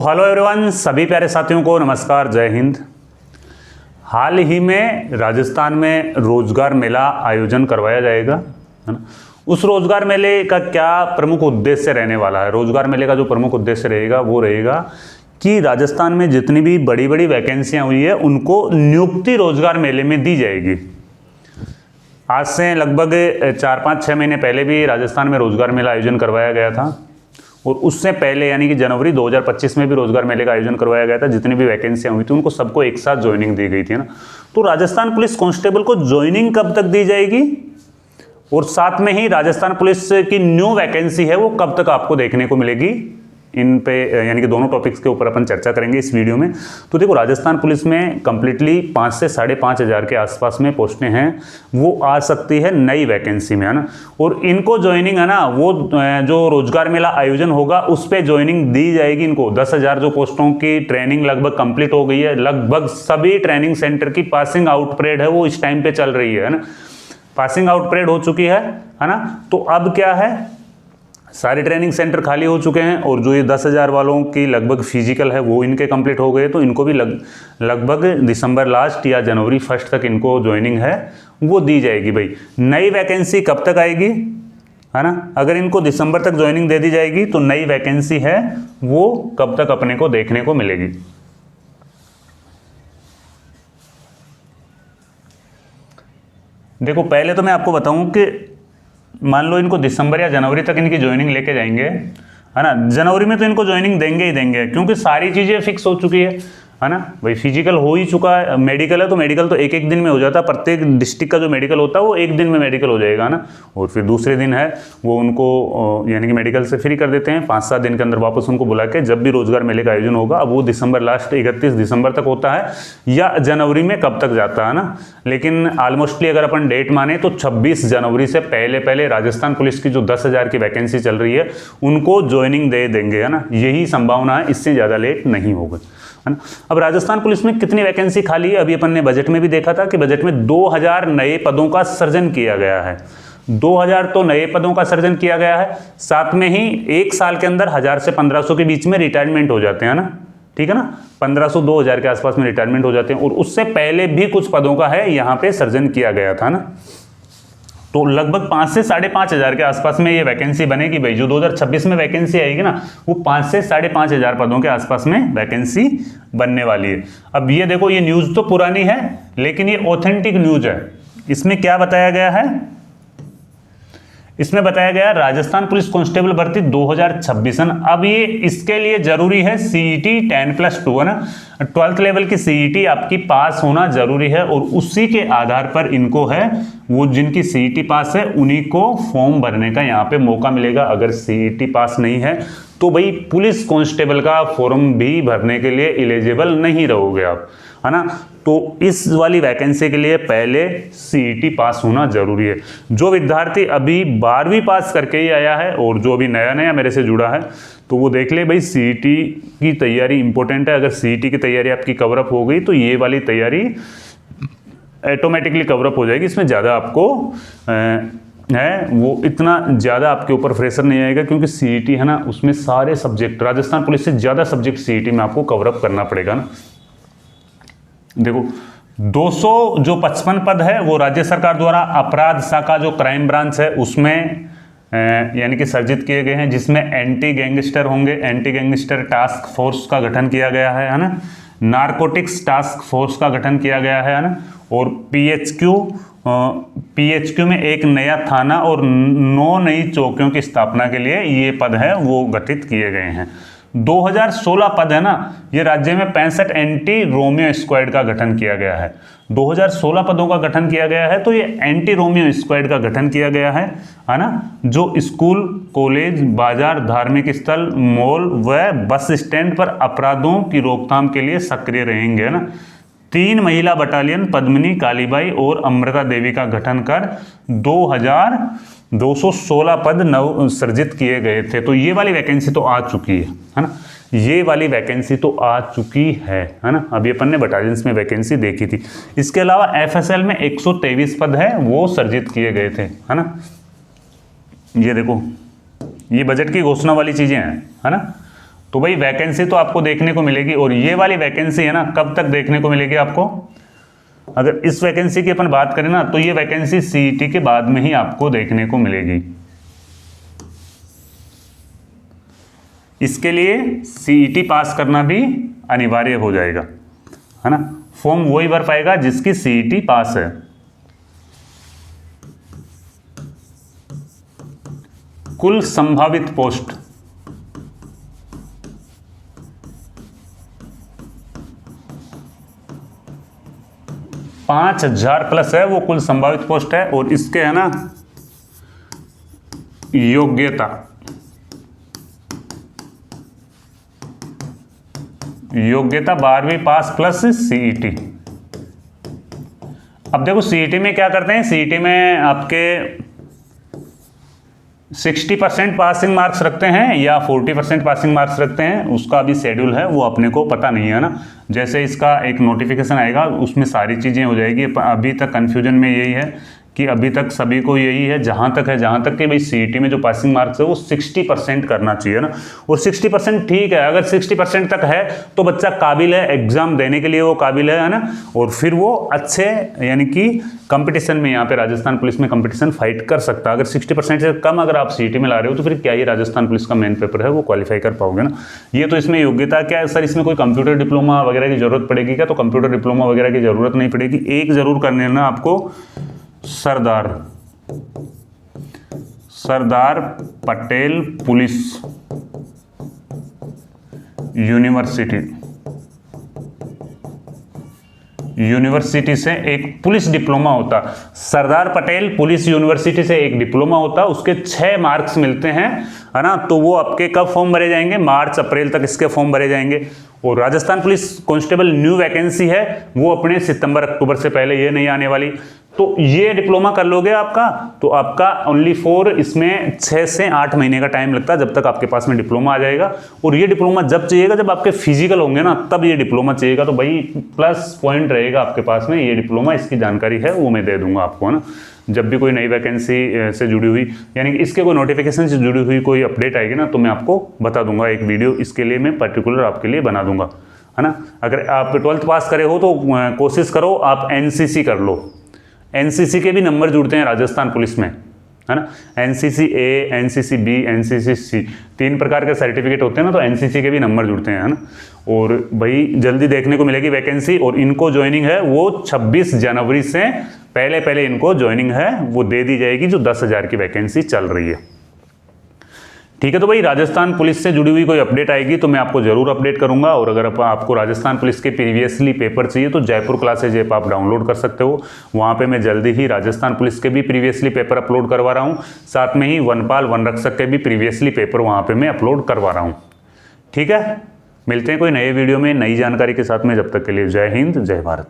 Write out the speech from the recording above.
Hello everyone, सभी प्यारे साथियों को नमस्कार, जय हिंद। हाल ही में राजस्थान में रोजगार मेला आयोजन करवाया जाएगा, है ना। उस रोजगार मेले का क्या प्रमुख उद्देश्य रहने वाला है? रोजगार मेले का जो प्रमुख उद्देश्य रहेगा वो रहेगा कि राजस्थान में जितनी भी बड़ी बड़ी वैकेंसियां हुई है उनको नियुक्ति रोजगार मेले में दी जाएगी। आज से लगभग 4-5-6 महीने पहले भी राजस्थान में रोजगार मेला आयोजन करवाया गया था और उससे पहले यानी कि जनवरी 2025 में भी रोजगार मेले का आयोजन करवाया गया था। जितनी भी वैकेंसियां हुई थी उनको सबको एक साथ ज्वाइनिंग दी गई थी ना। तो राजस्थान पुलिस कांस्टेबल को ज्वाइनिंग कब तक दी जाएगी और साथ में ही राजस्थान पुलिस की न्यू वैकेंसी है वो कब तक आपको देखने को मिलेगी, इन पे यानी कि दोनों टॉपिक्स के ऊपर अपन चर्चा करेंगे इस वीडियो में। तो देखो, राजस्थान पुलिस में कंप्लीटली 5 से 5,500 के आसपास में पोस्टें हैं, वो आ सकती है नई वैकेंसी में, है ना। और इनको ज्वाइनिंग है ना, वो जो रोजगार मेला आयोजन होगा उस पर ज्वाइनिंग दी जाएगी इनको। 10,000 जो पोस्टों की ट्रेनिंग लगभग कंप्लीट हो गई है। लगभग सभी ट्रेनिंग सेंटर की पासिंग आउट परेड है वो इस टाइम पे चल रही है ना। पासिंग आउट परेड हो चुकी है ना। तो अब क्या है, सारे ट्रेनिंग सेंटर खाली हो चुके हैं और जो ये 10,000 वालों की लगभग फिजिकल है वो इनके कंप्लीट हो गए। तो इनको भी लगभग दिसंबर लास्ट या जनवरी फर्स्ट तक इनको ज्वाइनिंग है वो दी जाएगी। भाई, नई वैकेंसी कब तक आएगी, है ना। अगर इनको दिसंबर तक ज्वाइनिंग दे दी जाएगी तो नई वैकेंसी है वो कब तक अपने को देखने को मिलेगी। देखो, पहले तो मैं आपको बताऊं कि मान लो इनको दिसंबर या जनवरी तक इनकी ज्वाइनिंग लेके जाएंगे, है ना। जनवरी में तो इनको ज्वाइनिंग देंगे ही देंगे क्योंकि सारी चीज़ें फिक्स हो चुकी है ना। भाई, फिजिकल हो ही चुका है, मेडिकल है तो मेडिकल तो एक दिन में हो जाता है। प्रत्येक डिस्ट्रिक्ट का जो मेडिकल होता है वो एक दिन में मेडिकल हो जाएगा ना। और फिर दूसरे दिन है वो उनको यानी कि मेडिकल से फ्री कर देते हैं। 5-7 दिन के अंदर वापस उनको बुला के जब भी रोजगार मेले का आयोजन होगा, अब वो दिसंबर लास्ट 31 दिसंबर तक होता है या जनवरी में कब तक जाता है ना। लेकिन ऑलमोस्टली अगर अपन डेट माने तो 26 जनवरी से पहले राजस्थान पुलिस की जो 10,000 की वैकेंसी चल रही है उनको ज्वाइनिंग दे देंगे, है ना। यही संभावना है, इससे ज़्यादा लेट नहीं होगा, है ना। अब राजस्थान पुलिस में कितनी वैकेंसी खाली है, अभी अपन ने बजट में भी देखा था कि बजट में 2,000 नए पदों का सृजन किया गया है। 2,000 तो नए पदों का सृजन किया गया है। साथ में ही एक साल के अंदर 1,000 से 1,500 के बीच में रिटायरमेंट हो जाते हैं ना, ठीक है ना। 1,500-2,000 के आसपास में रिटायरमेंट हो जाते हैं और उससे पहले भी कुछ पदों का है यहाँ पे सृजन किया गया था ना। तो लगभग 5 से 5,500 के आसपास में ये वैकेंसी बनेगी। भाई, जो 2026 में वैकेंसी आएगी ना वो 5 से 5,500 पदों के आसपास में वैकेंसी बनने वाली है। अब ये देखो, ये न्यूज़ तो पुरानी है लेकिन ये ऑथेंटिक न्यूज़ है। इसमें क्या बताया गया है, इसमें बताया गया राजस्थान पुलिस कांस्टेबल भर्ती 2026। अब ये इसके लिए जरूरी है सीईटी 10+2, है ना। 12th लेवल की सीईटी आपकी पास होना जरूरी है और उसी के आधार पर इनको है वो जिनकी सीईटी पास है उन्हीं को फॉर्म भरने का यहाँ पे मौका मिलेगा। अगर सीईटी पास नहीं है तो भाई पुलिस कांस्टेबल का फॉर्म भी भरने के लिए एलिजिबल नहीं रहोगे आप, है ना। तो इस वाली वैकेंसी के लिए पहले सीईटी पास होना जरूरी है। जो विद्यार्थी अभी 12वीं पास करके ही आया है और जो अभी नया मेरे से जुड़ा है तो वो देख ले भाई, सीईटी की तैयारी इंपॉर्टेंट है। अगर सीईटी की तैयारी आपकी कवरअप हो गई तो ये वाली तैयारी ऑटोमेटिकली कवरअप हो जाएगी। इसमें ज़्यादा आपको है वो इतना ज़्यादा आपके ऊपर प्रेशर नहीं आएगा क्योंकि सीईटी है ना, उसमें सारे सब्जेक्ट राजस्थान पुलिस से ज़्यादा सब्जेक्ट सीईटी में आपको कवरअप करना पड़ेगा ना। देखो, 255 पद है वो राज्य सरकार द्वारा अपराध शाखा जो क्राइम ब्रांच है उसमें यानी कि सर्जित किए गए हैं, जिसमें एंटी गैंगस्टर होंगे। एंटी गैंगस्टर टास्क फोर्स का गठन किया गया है ना। नारकोटिक्स टास्क फोर्स का गठन किया गया है ना। और पीएचक्यू में एक नया थाना और 9 नई चौकियों की स्थापना के लिए ये पद है वो गठित किए गए हैं। 2016 पद है ना, ये राज्य में 65 एंटी रोमियो स्क्वाड का गठन किया गया है। 2016 पदों का गठन किया गया है तो ये एंटी रोमियो स्क्वाड का गठन किया गया है ना। जो स्कूल, कॉलेज, बाजार, धार्मिक स्थल, मॉल व बस स्टैंड पर अपराधों की रोकथाम के लिए सक्रिय रहेंगे, है ना। 3 महिला बटालियन पद्मिनी, कालीबाई और अमृता देवी का गठन कर 2,216 पद नव सृजित किए गए थे। तो ये वाली वैकेंसी तो आ चुकी है ना। ये वाली वैकेंसी तो आ चुकी है ना। अभी अपन ने बटालियंस में वैकेंसी देखी थी। इसके अलावा एफएसएल में 123 पद है वो सृजित किए गए थे, है ना। ये देखो, ये बजट की घोषणा वाली चीजें हैं, है ना। तो भाई वैकेंसी तो आपको देखने को मिलेगी, और ये वाली वैकेंसी है ना कब तक देखने को मिलेगी आपको, अगर इस वैकेंसी की अपन बात करें ना तो ये वैकेंसी सीईटी के बाद में ही आपको देखने को मिलेगी। इसके लिए सीईटी पास करना भी अनिवार्य हो जाएगा, है ना। फॉर्म वही भर पाएगा जिसकी सीईटी पास है। कुल संभावित पोस्ट, पांच 5000 प्लस है वो कुल संभावित पोस्ट है। और इसके है ना योग्यता, योग्यता 12वीं पास प्लस सीईटी। अब देखो सीईटी में क्या करते हैं, सीईटी में आपके 60% पासिंग मार्क्स रखते हैं या 40% पासिंग मार्क्स रखते हैं, उसका अभी शेड्यूल है वो अपने को पता नहीं है ना। जैसे इसका एक नोटिफिकेशन आएगा उसमें सारी चीज़ें हो जाएगी। अभी तक कन्फ्यूजन में यही है कि अभी तक सभी को यही है जहाँ तक कि भाई सीईटी में जो पासिंग मार्क्स है वो 60% करना चाहिए ना। और 60% ठीक है, अगर 60% तक है तो बच्चा काबिल है, एग्जाम देने के लिए वो काबिल है ना। और फिर वो अच्छे यानी कि कंपटीशन में यहाँ पे राजस्थान पुलिस में कंपटीशन फाइट कर सकता है। अगर 60% से कम अगर आप सीईटी में ला रहे हो तो फिर क्या ही राजस्थान पुलिस का मेन पेपर है वो क्वालिफाई कर पाओगे ना। ये तो इसमें योग्यता क्या है सर, इसमें कोई कंप्यूटर डिप्लोमा वगैरह की जरूरत पड़ेगी क्या, तो कंप्यूटर डिप्लोमा वगैरह की जरूरत नहीं पड़ेगी। एक जरूर करने ना आपको सरदार पटेल पुलिस यूनिवर्सिटी से एक पुलिस डिप्लोमा होता। सरदार पटेल पुलिस यूनिवर्सिटी से एक डिप्लोमा होता, उसके 6 मार्क्स मिलते हैं, है ना। तो वो आपके कब फॉर्म भरे जाएंगे, मार्च अप्रैल तक इसके फॉर्म भरे जाएंगे। और Rajasthan police constable new vacancy है वो अपने सितंबर अक्टूबर से पहले ये नहीं आने वाली। तो ये डिप्लोमा कर लोगे आपका, तो आपका ओनली फॉर इसमें 6 से 8 महीने का टाइम लगता है जब तक आपके पास में डिप्लोमा आ जाएगा। और ये डिप्लोमा जब चाहिएगा जब आपके फिजिकल होंगे ना तब ये डिप्लोमा चाहिएगा। तो भाई प्लस पॉइंट रहेगा आपके पास में ये डिप्लोमा, इसकी जानकारी है वो मैं दे दूंगा आपको, है ना। जब भी कोई नई वैकेंसी से जुड़ी हुई यानी कि इसके कोई नोटिफिकेशन से जुड़ी हुई कोई अपडेट आएगी ना तो मैं आपको बता दूंगा, एक वीडियो इसके लिए मैं पर्टिकुलर आपके लिए बना दूंगा, है ना। अगर आप 12th पास करे हो तो कोशिश करो आप एनसीसी कर लो। एनसीसी के भी नंबर जुड़ते हैं राजस्थान पुलिस में, है ना। NCC A, NCC B, NCC C, 3 प्रकार के सर्टिफिकेट होते हैं ना, तो एनसीसी के भी नंबर जुड़ते हैं, है ना। और भाई जल्दी देखने को मिलेगी वैकेंसी। और इनको ज्वाइनिंग है वो 26 जनवरी से पहले इनको ज्वाइनिंग है वो दे दी जाएगी, जो 10,000 की वैकेंसी चल रही है। ठीक है, तो भाई राजस्थान पुलिस से जुड़ी हुई कोई अपडेट आएगी तो मैं आपको जरूर अपडेट करूंगा। और अगर आपको राजस्थान पुलिस के प्रीवियसली पेपर चाहिए तो जयपुर क्लासेज ऐप आप डाउनलोड कर सकते हो। वहां पे मैं जल्दी ही राजस्थान पुलिस के भी प्रीवियसली पेपर अपलोड करवा रहा हूं, साथ में ही वनपाल वन रक्षक के भी प्रीवियसली पेपर वहां पे मैं अपलोड करवा रहा हूं। ठीक है, मिलते हैं कोई नए वीडियो में नई जानकारी के साथ में। जब तक के लिए जय हिंद, जय भारत।